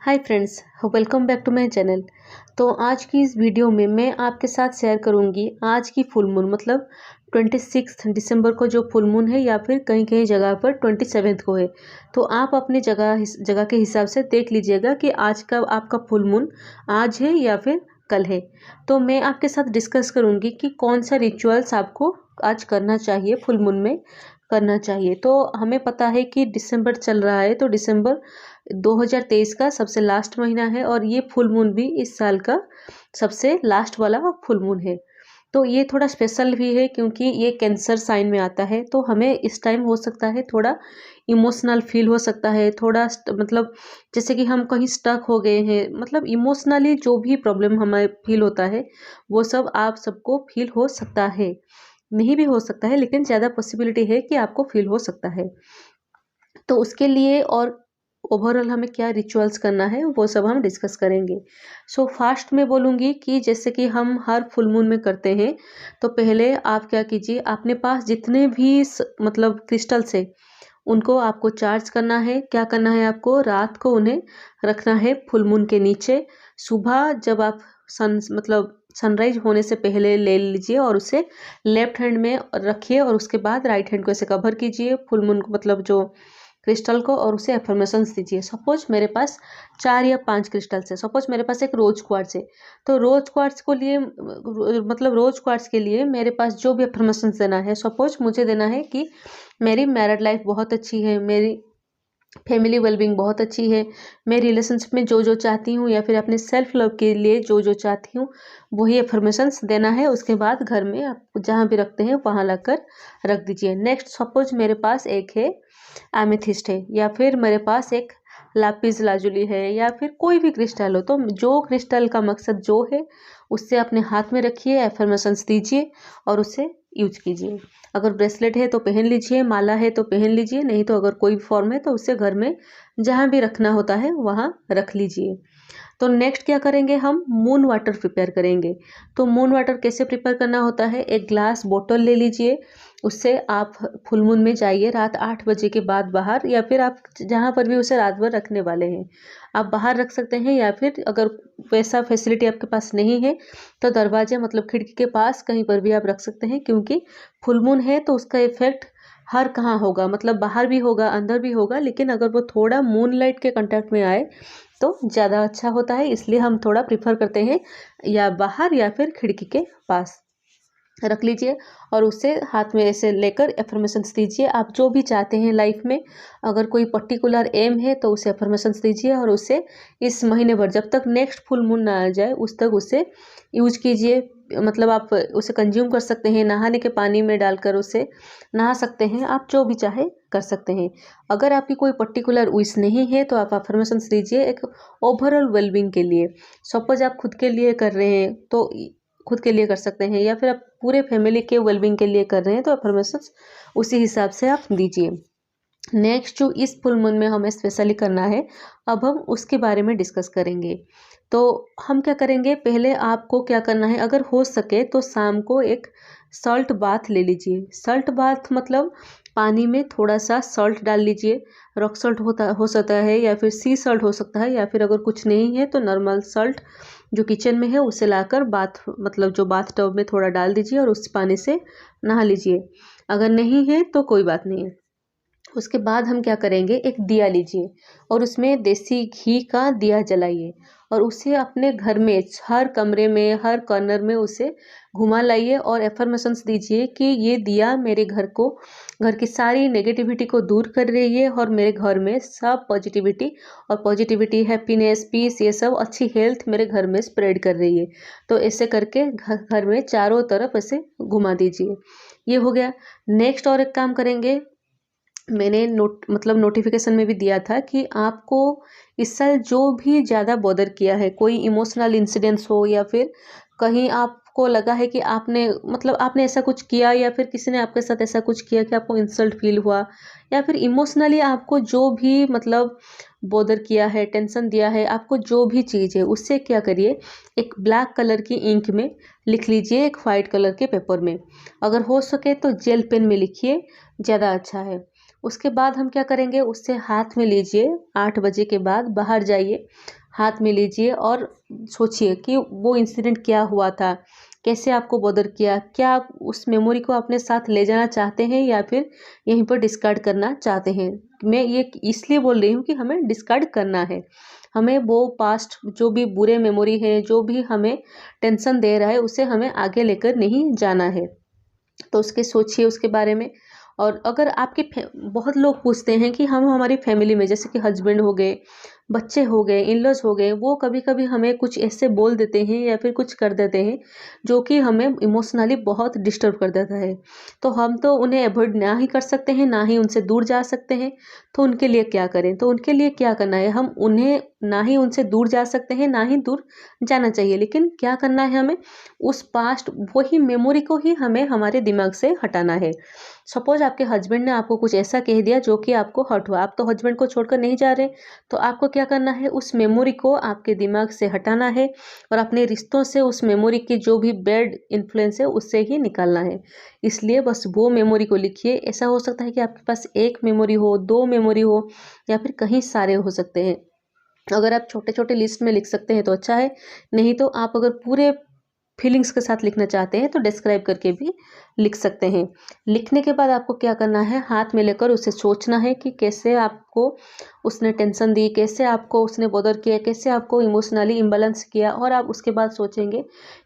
Hi friends, welcome back to my channel. तो आज की इस वीडियो में मैं आपके साथ शेयर करूंगी आज की फुल मून मतलब 26 दिसंबर को जो फुल मून है या फिर कहीं कहीं जगह पर 27 को है। तो आप अपनी जगह के हिसाब से देख लीजिएगा कि आज का आपका फुल मून आज है या फिर कल है। तो मैं आपके साथ डिस्कस करूंगी कि कौन सा रिचुअल्स आपको आज करना चाहिए, फुल मून में करना चाहिए। तो हमें पता है कि दिसंबर चल रहा है, तो दिसंबर 2023 का सबसे लास्ट महीना है और ये फुल मून भी इस साल का सबसे लास्ट वाला फुल मून है। तो ये थोड़ा स्पेशल भी है क्योंकि ये कैंसर साइन में आता है। तो हमें इस टाइम हो सकता है थोड़ा इमोशनल फील हो सकता है, थोड़ा मतलब जैसे कि हम कहीं स्टक हो गए हैं, मतलब इमोशनली जो भी प्रॉब्लम हमें फील होता है वो सब आप सबको फील हो सकता है। नहीं भी हो सकता है लेकिन ज़्यादा पॉसिबिलिटी है कि आपको फील हो सकता है। तो उसके लिए और ओवरऑल हमें क्या रिचुअल्स करना है वो सब हम डिस्कस करेंगे। सो फास्ट में बोलूँगी कि जैसे कि हम हर फुल मून में करते हैं, तो पहले आप क्या कीजिए, अपने पास जितने भी मतलब क्रिस्टल्स है उनको आपको चार्ज करना है। क्या करना है, आपको रात को उन्हें रखना है फुल मून के नीचे। सुबह जब आप मतलब सनराइज होने से पहले ले लीजिए और उसे लेफ्ट हैंड में रखिए और उसके बाद राइट हैंड को ऐसे कवर कीजिए फुल मून को, मतलब जो क्रिस्टल को, और उसे अफर्मेशंस दीजिए। सपोज मेरे पास 4 या 5 क्रिस्टल्स है। सपोज मेरे पास एक रोज क्वार्ट्ज है, तो रोज क्वार्ट्ज को लिए मतलब रोज क्वार्ट्ज के लिए मेरे पास जो भी अफर्मेशंस देना है, सपोज मुझे देना है कि मेरी मैरिड लाइफ बहुत अच्छी है, मेरी फैमिली वेलबींग बहुत अच्छी है, मैं रिलेशनशिप में जो जो चाहती हूँ या फिर अपने सेल्फ लव के लिए जो जो चाहती हूँ वही अफर्मेशंस देना है। उसके बाद घर में आप जहाँ भी रखते हैं वहाँ लाकर रख दीजिए। नेक्स्ट सपोज मेरे पास एक है एमेथिस्ट है, या फिर मेरे पास एक लापिस लाजुली है, या फिर कोई भी क्रिस्टल हो, तो जो क्रिस्टल का मकसद जो है उससे अपने हाथ में रखिए, एफर्मेशंस दीजिए और उसे यूज कीजिए। अगर ब्रेसलेट है तो पहन लीजिए, माला है तो पहन लीजिए, नहीं तो अगर कोई फॉर्म है तो उसे घर में जहाँ भी रखना होता है वहाँ रख लीजिए। तो नेक्स्ट क्या करेंगे, हम मून वाटर प्रिपेयर करेंगे। तो मून वाटर कैसे प्रिपेयर करना होता है, एक ग्लास बोतल ले लीजिए, उससे आप फुल मून में जाइए रात 8 बजे के बाद बाहर, या फिर आप जहाँ पर भी उसे रात भर रखने वाले हैं आप बाहर रख सकते हैं, या फिर अगर वैसा फैसिलिटी आपके पास नहीं है तो दरवाजे मतलब खिड़की के पास कहीं पर भी आप रख सकते हैं, क्योंकि फुल मून है तो उसका इफेक्ट हर कहाँ होगा, मतलब बाहर भी होगा अंदर भी होगा, लेकिन अगर वो थोड़ा मून लाइट के कांटेक्ट में आए तो ज़्यादा अच्छा होता है। इसलिए हम थोड़ा प्रिफर करते हैं या बाहर या फिर खिड़की के पास रख लीजिए और उससे हाथ में ऐसे लेकर एफर्मेशंस दीजिए। आप जो भी चाहते हैं लाइफ में, अगर कोई पर्टिकुलर एम है तो उसे एफर्मेशंस दीजिए और उसे इस महीने भर जब तक नेक्स्ट फुल मून ना आ जाए उस तक उसे यूज कीजिए। मतलब आप उसे कंज्यूम कर सकते हैं, नहाने के पानी में डालकर उसे नहा सकते हैं, आप जो भी चाहे कर सकते हैं। अगर आपकी कोई पर्टिकुलर विश नहीं है तो आप अफर्मेशंस दीजिए एक ओवरऑल वेलबींग के लिए। सपोज आप खुद के लिए कर रहे हैं तो खुद के लिए कर सकते हैं, या फिर आप पूरे फैमिली के वेलबींग के लिए कर रहे हैं तो अफर्मेशंस उसी हिसाब से आप दीजिए। नेक्स्ट जो इस फुल मून में हमें स्पेशली करना है, अब हम उसके बारे में डिस्कस करेंगे। तो हम क्या करेंगे, पहले आपको क्या करना है, अगर हो सके तो शाम को एक सॉल्ट बाथ ले लीजिए। सॉल्ट बाथ मतलब पानी में थोड़ा सा सॉल्ट डाल लीजिए, रॉक सॉल्ट हो सकता है या फिर सी सॉल्ट हो सकता है, या फिर अगर कुछ नहीं है तो नॉर्मल सॉल्ट जो किचन में है उसे लाकर बाथ मतलब जो बाथ टब में थोड़ा डाल दीजिए और उस पानी से नहा लीजिए। अगर नहीं है तो कोई बात नहीं है। उसके बाद हम क्या करेंगे, एक दिया लीजिए और उसमें देसी घी का दिया जलाइए और उसे अपने घर में हर कमरे में हर कॉर्नर में उसे घुमा लाइए और एफर्मेशंस दीजिए कि ये दिया मेरे घर की सारी नेगेटिविटी को दूर कर रही है और मेरे घर में सब पॉजिटिविटी हैप्पीनेस पीस ये सब अच्छी हेल्थ मेरे घर में स्प्रेड कर रही है। तो ऐसे करके घर में चारों तरफ ऐसे घुमा दीजिए। ये हो गया। नेक्स्ट और एक काम करेंगे, मैंने नोटिफिकेशन में भी दिया था कि आपको इस साल जो भी ज़्यादा बॉदर किया है, कोई इमोशनल इंसिडेंट्स हो या फिर कहीं आपको लगा है कि आपने ऐसा कुछ किया या फिर किसी ने आपके साथ ऐसा कुछ किया कि आपको इंसल्ट फील हुआ, या फिर इमोशनली आपको जो भी मतलब बॉदर किया है, टेंशन दिया है, आपको जो भी चीज़ है उससे क्या करिए, एक ब्लैक कलर की इंक में लिख लीजिए, एक वाइट कलर के पेपर में। अगर हो सके तो जेल पेन में लिखिए, ज़्यादा अच्छा है। उसके बाद हम क्या करेंगे, उससे हाथ में लीजिए, 8 बजे के बाद बाहर जाइए, हाथ में लीजिए और सोचिए कि वो इंसिडेंट क्या हुआ था, कैसे आपको बॉदर किया, क्या आप उस मेमोरी को अपने साथ ले जाना चाहते हैं या फिर यहीं पर डिस्कार्ड करना चाहते हैं। मैं ये इसलिए बोल रही हूँ कि हमें डिस्कार्ड करना है। हमें वो पास्ट जो भी बुरे मेमोरी है, जो भी हमें टेंशन दे रहा है, उसे हमें आगे लेकर नहीं जाना है। तो उसके सोचिए उसके बारे में। और अगर आपके बहुत लोग पूछते हैं कि हम हमारी फैमिली में, जैसे कि हस्बैंड हो गए, बच्चे हो गए, इन लॉज हो गए, वो कभी कभी हमें कुछ ऐसे बोल देते हैं या फिर कुछ कर देते हैं जो कि हमें इमोशनली बहुत डिस्टर्ब कर देता है। तो हम तो उन्हें अवॉइड ना ही कर सकते हैं, ना ही उनसे दूर जा सकते हैं। तो उनके लिए क्या करें, तो उनके लिए क्या करना है, हम उन्हें ना ही उनसे दूर जा सकते हैं, ना ही दूर जाना चाहिए, लेकिन क्या करना है, हमें उस पास्ट वही मेमोरी को ही हमें हमारे दिमाग से हटाना है। सपोज आपके हस्बैंड ने आपको कुछ ऐसा कह दिया जो कि आपको हर्ट हुआ, आप तो हस्बैंड को छोड़कर नहीं जा रहे, तो आपको क्या करना है, उस मेमोरी को आपके दिमाग से हटाना है और अपने रिश्तों से उस मेमोरी की जो भी बैड इन्फ्लुएंस है उससे ही निकालना है। इसलिए बस वो मेमोरी को लिखिए। ऐसा हो सकता है कि आपके पास एक मेमोरी हो, 2 मेमोरी हो, या फिर कहीं सारे हो सकते हैं। अगर आप छोटे छोटे लिस्ट में लिख सकते हैं तो अच्छा है, नहीं तो आप अगर पूरे फीलिंग्स के साथ लिखना चाहते हैं तो डिस्क्राइब करके भी लिख सकते हैं। लिखने के बाद आपको क्या करना है, हाथ में लेकर उसे सोचना है कि कैसे आपको उसने टेंशन दी, कैसे आपको उसने बॉदर किया, कैसे आपको इमोशनली इम्बैलेंस किया। और आप उसके बाद सोचेंगे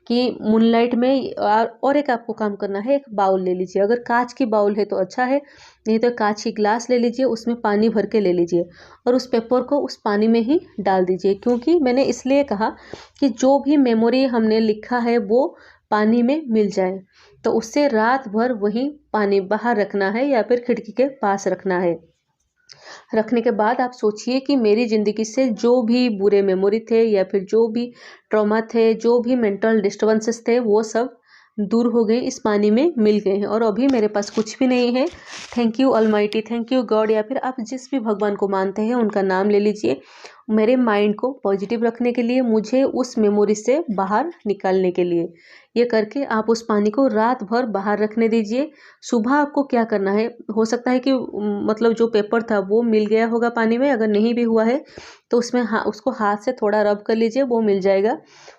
कि मूनलाइट में और एक आपको काम करना है, एक बाउल ले लीजिए। अगर कांच की बाउल है तो अच्छा है, नहीं तो कांच की ग्लास ले लीजिए, उसमें पानी भर के ले लीजिए और उस पेपर को उस पानी में ही डाल दीजिए। क्योंकि मैंने इसलिए कहा कि जो भी मेमोरी हमने लिखा है वो पानी में मिल जाए, तो उससे रात भर वही पानी बाहर रखना है या फिर खिड़की के पास रखना है। रखने के बाद आप सोचिए कि मेरी ज़िंदगी से जो भी बुरे मेमोरी थे या फिर जो भी ट्रॉमा थे, जो भी मेंटल डिस्टर्बेंसेस थे, वो सब दूर हो गए, इस पानी में मिल गए हैं और अभी मेरे पास कुछ भी नहीं है। Thank you almighty, thank you God, या फिर आप जिस भी भगवान को मानते हैं उनका नाम ले लीजिए, मेरे माइंड को पॉजिटिव रखने के लिए, मुझे उस मेमोरी से बाहर निकालने के लिए। ये करके आप उस पानी को रात भर बाहर रखने दीजिए। सुबह आपको क्या करना है, हो सकता है कि मतलब जो पेपर था वो मिल गया होगा पानी में, अगर नहीं भी हुआ है तो उसमें उसको हाथ से थोड़ा रब कर लीजिए, वो मिल जाएगा।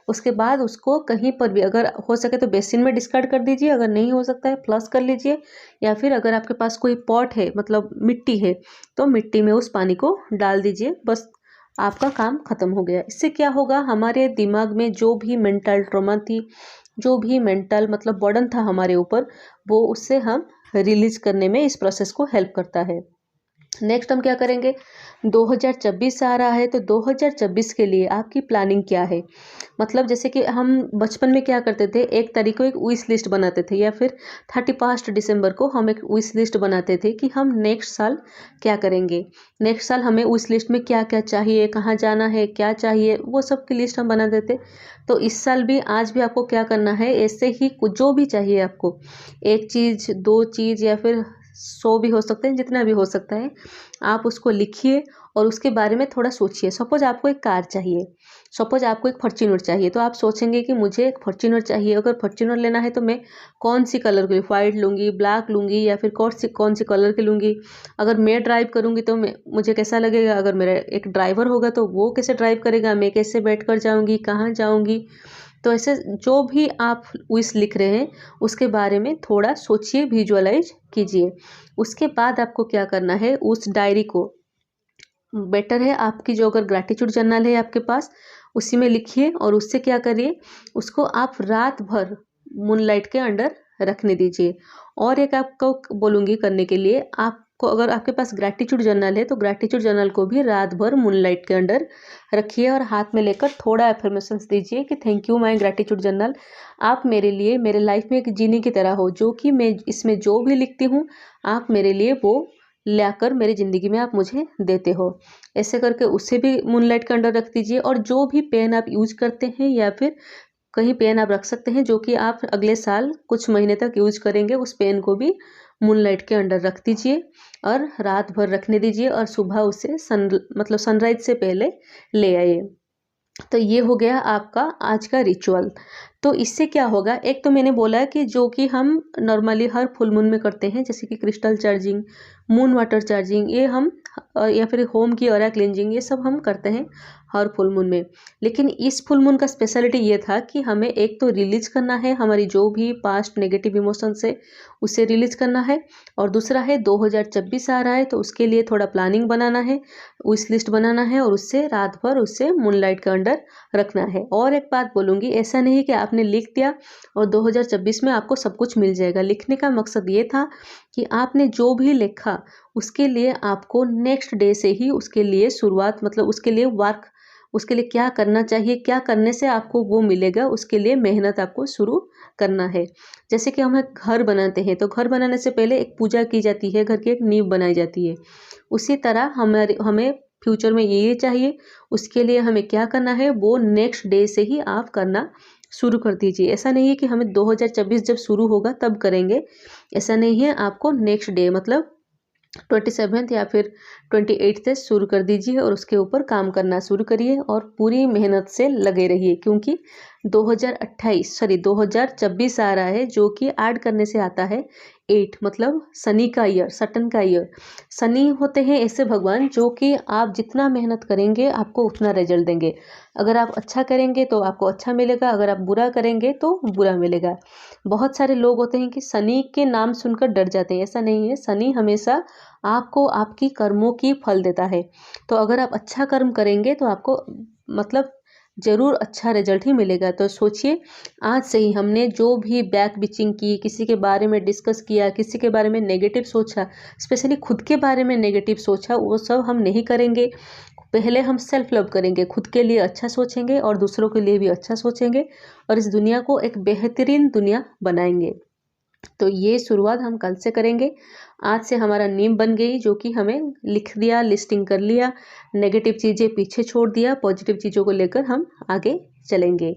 उसके बाद उसको कहीं पर भी, अगर हो सके तो बेसिन में डिस्कार्ड कर दीजिए, अगर नहीं हो सकता है फ्लश कर लीजिए, या फिर अगर आपके पास कोई पॉट है, मतलब मिट्टी है, तो मिट्टी में उस पानी को डाल दीजिए। बस आपका काम खत्म हो गया। इससे क्या होगा, हमारे दिमाग में जो भी मेंटल ट्रॉमा थी, जो भी मेंटल मतलब बर्डन था हमारे ऊपर, वो उससे हम रिलीज करने में इस प्रोसेस को हेल्प करता है। नेक्स्ट हम क्या करेंगे, 2026 आ रहा है, तो 2026 के लिए आपकी प्लानिंग क्या है। मतलब जैसे कि हम बचपन में क्या करते थे, 1 तारीख को एक विश लिस्ट बनाते थे, या फिर 31 दिसंबर को हम एक विश लिस्ट बनाते थे कि हम नेक्स्ट साल क्या करेंगे। नेक्स्ट साल हमें विश लिस्ट में क्या क्या चाहिए, कहाँ जाना है, क्या चाहिए, वो सब की लिस्ट हम बना देते। तो इस साल भी, आज भी आपको क्या करना है, ऐसे ही कुछ जो भी चाहिए आपको, 1 चीज़, 2 चीज़, या फिर 100 भी हो सकते हैं, जितना भी हो सकता है, आप उसको लिखिए और उसके बारे में थोड़ा सोचिए। सपोज आपको एक कार चाहिए, सपोज आपको एक फॉर्च्यूनर चाहिए, तो आप सोचेंगे कि मुझे एक फॉर्च्यूनर चाहिए। अगर फॉर्च्यूनर लेना है तो मैं कौन सी कलर की, वाइट लूँगी, ब्लैक लूँगी, या फिर कौन सी कलर की लूँगी। अगर मैं ड्राइव करूँगी तो मुझे कैसा लगेगा, अगर मेरा एक ड्राइवर होगा तो वो कैसे ड्राइव करेगा, मैं कैसे बैठ कर जाऊँगी, कहाँ जाऊँगी। तो ऐसे जो भी आप विश लिख रहे हैं उसके बारे में थोड़ा सोचिए, विजुअलाइज कीजिए। उसके बाद आपको क्या करना है, उस डायरी को, बेटर है आपकी जो अगर ग्रैटिट्यूड जर्नल है आपके पास, उसी में लिखिए और उससे क्या करिए, उसको आप रात भर मूनलाइट के अंडर रखने दीजिए। और एक आपको बोलूँगी करने के लिए, आपको अगर आपके पास ग्रैटिट्यूड जर्नल है तो ग्रैटिट्यूड जर्नल को भी रात भर मूनलाइट के अंडर रखिए और हाथ में लेकर थोड़ा एफर्मेशंस दीजिए कि thank you my gratitude journal, आप मेरे लिए, मेरे लाइफ में एक जीनी की तरह हो, जो कि मैं इसमें जो भी लिखती हूँ आप मेरे लिए वो लाकर मेरी ज़िंदगी में आप मुझे देते हो। ऐसे करके उसे भी मूनलाइट के अंडर रख दीजिए। और जो भी पेन आप यूज करते हैं या फिर कहीं पेन आप रख सकते हैं जो कि आप अगले साल कुछ महीने तक यूज करेंगे, उस पेन को भी मूनलाइट के अंडर रख दीजिए और रात भर रखने दीजिए और सुबह उसे मतलब सनराइज से पहले ले आइए। तो ये हो गया आपका आज का रिचुअल। तो इससे क्या होगा, एक तो मैंने बोला कि जो कि हम नॉर्मली हर फुल मून में करते हैं, जैसे कि crystal charging, moon water charging, ये हम या फिर होम की ऑरा क्लींजिंग, ये सब हम करते हैं हर फुल मून में। लेकिन इस फुल मून का स्पेशलिटी ये था कि हमें एक तो रिलीज करना है हमारी जो भी पास्ट नेगेटिव इमोशंस है उसे रिलीज करना है, और दूसरा है 2026 आ रहा है तो उसके लिए थोड़ा प्लानिंग बनाना है, विश लिस्ट बनाना है, और उससे रात भर उससे मूनलाइट के अंडर रखना है। और एक बात बोलूँगी, ऐसा नहीं कि आपने लिख दिया और 2026 में आपको सब कुछ मिल जाएगा। लिखने का मकसद ये था कि आपने जो भी लिखा उसके लिए आपको नेक्स्ट डे से ही उसके लिए शुरुआत, मतलब उसके लिए वर्क, उसके लिए क्या करना चाहिए, क्या करने से आपको वो मिलेगा, उसके लिए मेहनत आपको शुरू करना है। जैसे कि हम एक घर बनाते हैं तो घर बनाने से पहले एक पूजा की जाती है, घर की एक नींव बनाई जाती है। उसी तरह हमें फ्यूचर में ये चाहिए, उसके लिए हमें क्या करना है वो नेक्स्ट डे से ही आप करना शुरू कर दीजिए। ऐसा नहीं है कि हमें 2026 जब शुरू होगा तब करेंगे, ऐसा नहीं है। आपको नेक्स्ट डे मतलब 27 या फिर 28 से शुरू कर दीजिए और उसके ऊपर काम करना शुरू करिए और पूरी मेहनत से लगे रहिए, क्योंकि 2026 आ रहा है जो कि ऐड करने से आता है 8, मतलब शनि का ईयर, सटन का ईयर। शनि होते हैं ऐसे भगवान जो कि आप जितना मेहनत करेंगे आपको उतना रिजल्ट देंगे। अगर आप अच्छा करेंगे तो आपको अच्छा मिलेगा, अगर आप बुरा करेंगे तो बुरा मिलेगा। बहुत सारे लोग होते हैं कि शनि के नाम सुनकर डर जाते हैं, ऐसा नहीं है। शनि हमेशा आपको आपकी कर्मों की फल देता है। तो अगर आप अच्छा कर्म करेंगे तो आपको मतलब ज़रूर अच्छा रिजल्ट ही मिलेगा। तो सोचिए, आज से ही हमने जो भी बैक बिचिंग की, किसी के बारे में डिस्कस किया, किसी के बारे में नेगेटिव सोचा, स्पेशली खुद के बारे में नेगेटिव सोचा, वो सब हम नहीं करेंगे। पहले हम सेल्फ लव करेंगे, खुद के लिए अच्छा सोचेंगे और दूसरों के लिए भी अच्छा सोचेंगे और इस दुनिया को एक बेहतरीन दुनिया बनाएंगे। तो ये शुरुआत हम कल से करेंगे। आज से हमारा नींव बन गई जो कि हमें लिख दिया, लिस्टिंग कर लिया, नेगेटिव चीज़ें पीछे छोड़ दिया, पॉजिटिव चीज़ों को लेकर हम आगे चलेंगे।